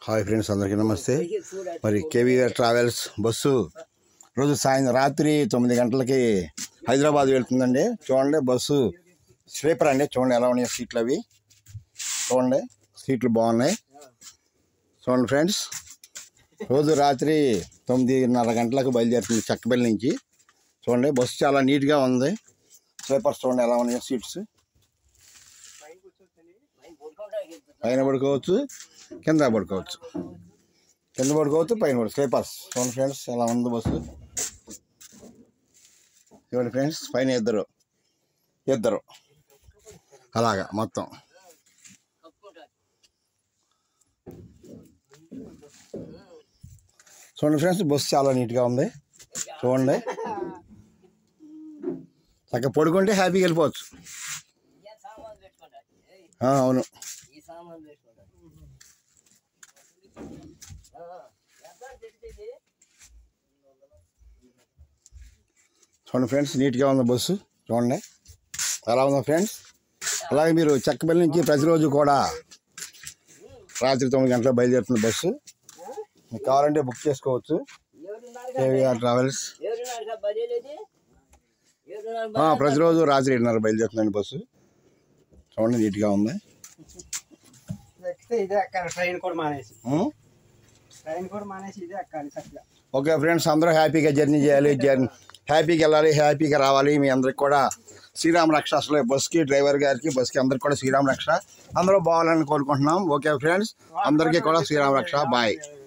Hi friends, అందరికీ నమస్తే. మరి కేవీఆర్ ట్రావెల్స్ బస్సు రోజు రాత్రి 9 గంటలకి హైదరాబాద్ వెళ్తుందండి. చూడండి, బస్సు స్లీపర్ అండి. చూడండి ఎలా ఉన్నాయి సీట్లు, అవి చూడండి, సీట్లు బాగున్నాయి. చూడండి ఫ్రెండ్స్, రోజు రాత్రి 9:30 గంటలకు బయలుదేరుతుంది చక్కబెల్లి నుంచి. చూడండి, బస్సు చాలా నీట్గా ఉంది. స్లీపర్స్ చూడండి ఎలా ఉన్నాయి సీట్స్. పైన పడుకోవచ్చు, కింద పడుకోవచ్చు, పైన పడుకోవచ్చు. స్లీపర్స్ చూడండి ఫ్రెండ్స్ ఎలా ఉంది బస్సు. చూడండి ఫ్రెండ్స్, పైన ఇద్దరు అలాగా మొత్తం. చూడండి ఫ్రెండ్స్, బస్సు చాలా నీట్గా ఉంది. చూడండి, చక్కగా పడుకుంటే హ్యాపీగా వెళ్ళిపోవచ్చు. అవును, చూడండి ఫ్రెండ్స్, నీట్గా ఉంది బస్సు. చూడండి ఎలా ఉందో ఫ్రెండ్స్. అలాగే మీరు చక్కబెల్లి నుంచి ప్రతిరోజు కూడా రాత్రి 9 గంటలకు బయలుదేరుతున్న బస్సు. మీకు కావాలంటే బుక్ చేసుకోవచ్చు. కేవీఆర్ ట్రావెల్స్ ప్రతిరోజు రాత్రి 7:30 బయలుదేరుతుందండి బస్సు. చూడండి నీట్గా ఉంది. ఓకే ఫ్రెండ్స్, అందరూ హ్యాపీగా జర్నీ చేయాలి, హ్యాపీగా వెళ్ళాలి, హ్యాపీగా రావాలి. మీ అందరికి కూడా శ్రీరామ రక్ష. అసలు బస్కి, డ్రైవర్ గారికి, బస్కి అందరికి కూడా శ్రీరామ రక్ష. అందరూ బాగాలని కోరుకుంటున్నాం. ఓకే ఫ్రెండ్స్, అందరికీ కూడా శ్రీరామ రక్ష. బాయ్.